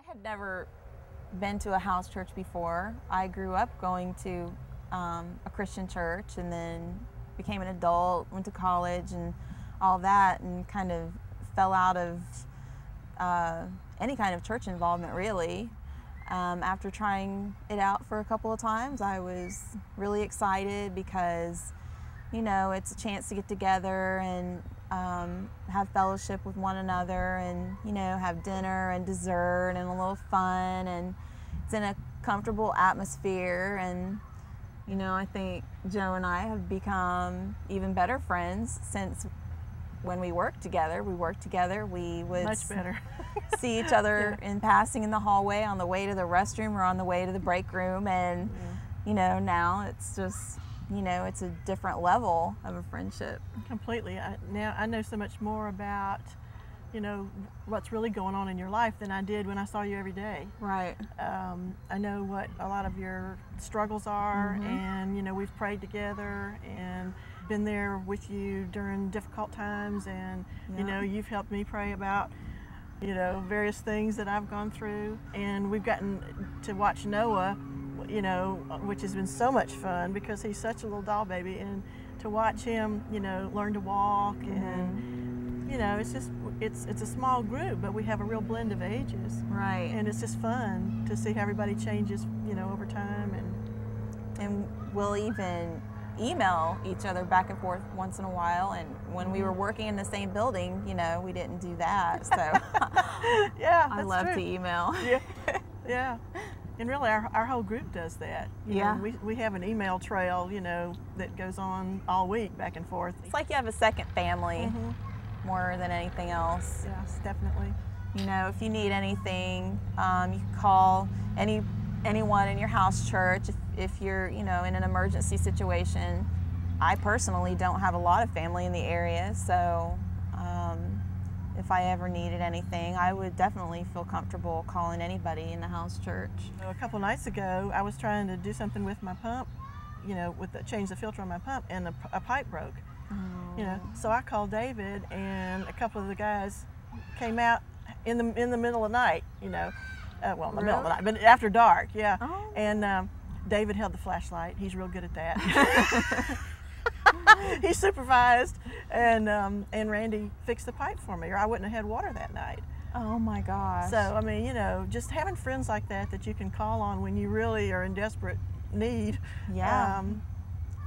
had never been to a house church before. I grew up going to a Christian church and then became an adult, went to college and all that, and kind of fell out of any kind of church involvement really. After trying it out for a couple of times, I was really excited because, you know, it's a chance to get together and have fellowship with one another and, you know, have dinner and dessert and a little fun, and it's in a comfortable atmosphere. And, you know, I think Joe and I have become even better friends since when we worked together. We would much better. see each other in passing in the hallway on the way to the restroom or on the way to the break room, and you know, now it's just, you know, it's a different level of a friendship. Completely. Now I know so much more about, you know, what's really going on in your life than I did when I saw you every day. Right. I know what a lot of your struggles are, and, you know, we've prayed together and been there with you during difficult times, and, you know, you've helped me pray about, you know, various things that I've gone through, and we've gotten to watch Noah, you know, which has been so much fun because he's such a little doll baby, and to watch him, you know, learn to walk, and, you know, it's just, it's a small group, but we have a real blend of ages. Right. And it's just fun to see how everybody changes, you know, over time. And we'll even email each other back and forth once in a while, and when we were working in the same building, you know, we didn't do that, so yeah, I love to email. Yeah. And really, our whole group does that. You know, we have an email trail, you know, that goes on all week back and forth. It's like you have a second family more than anything else. Yes, definitely. You know, if you need anything, you can call anyone in your house church if you're, you know, in an emergency situation. I personally don't have a lot of family in the area, so if I ever needed anything, I would definitely feel comfortable calling anybody in the house church. A couple nights ago, I was trying to do something with my pump, you know, change the filter on my pump, and a pipe broke. You know, so I called David, and a couple of the guys came out in the middle of the night. You know, well, in the middle of the night, but after dark. Yeah. Oh. And David held the flashlight. He's real good at that. He supervised, and Randy fixed the pipe for me, or I wouldn't have had water that night. Oh my gosh. So I mean, you know, just having friends like that you can call on when you really are in desperate need. Yeah.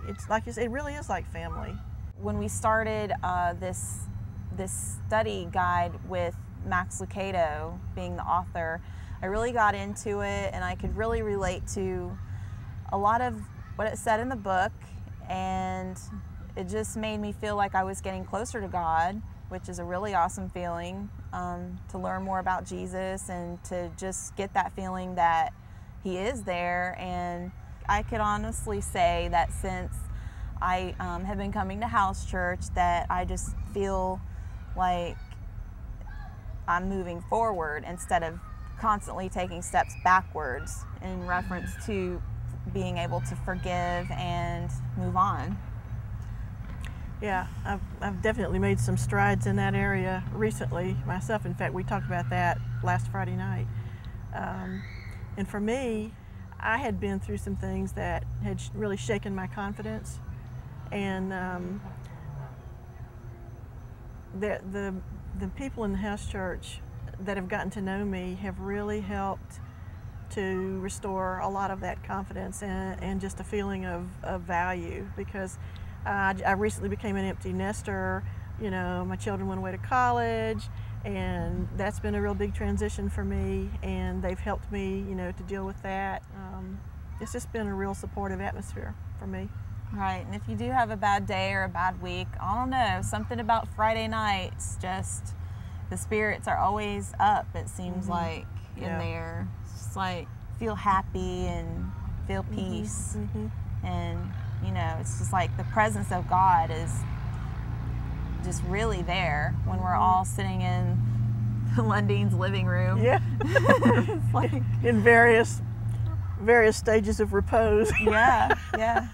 It's like you said, it really is like family. When we started this study guide with Max Lucado being the author, I really got into it, and I could really relate to a lot of what it said in the book, and it just made me feel like I was getting closer to God, which is a really awesome feeling, to learn more about Jesus and to just get that feeling that He is there. And I could honestly say that since I have been coming to house church, that I just feel like I'm moving forward instead of constantly taking steps backwards in reference to being able to forgive and move on. Yeah, I've definitely made some strides in that area recently myself. In fact, we talked about that last Friday night. And for me, I had been through some things that had really shaken my confidence, and the people in the house church that have gotten to know me have really helped to restore a lot of that confidence and just a feeling of value, because I recently became an empty nester. You know, my children went away to college, and that's been a real big transition for me, and they've helped me, you know, to deal with that. It's just been a real supportive atmosphere for me. Right, and if you do have a bad day or a bad week, I don't know, something about Friday nights, just the spirits are always up, it seems like, in there. It's just like, feel happy and feel peace. And, you know, it's just like the presence of God is just really there when we're all sitting in Lundine's living room. Yeah. It's like, in various stages of repose. yeah.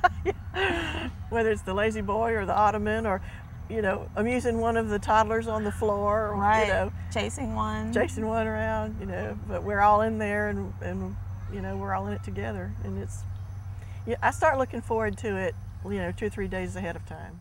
Whether it's the lazy boy or the ottoman or you know, amusing one of the toddlers on the floor, or, Right. you know, Chasing one. chasing one around, you know, but we're all in there, and you know, we're all in it together, and it's, yeah, I start looking forward to it, you know, 2 or 3 days ahead of time.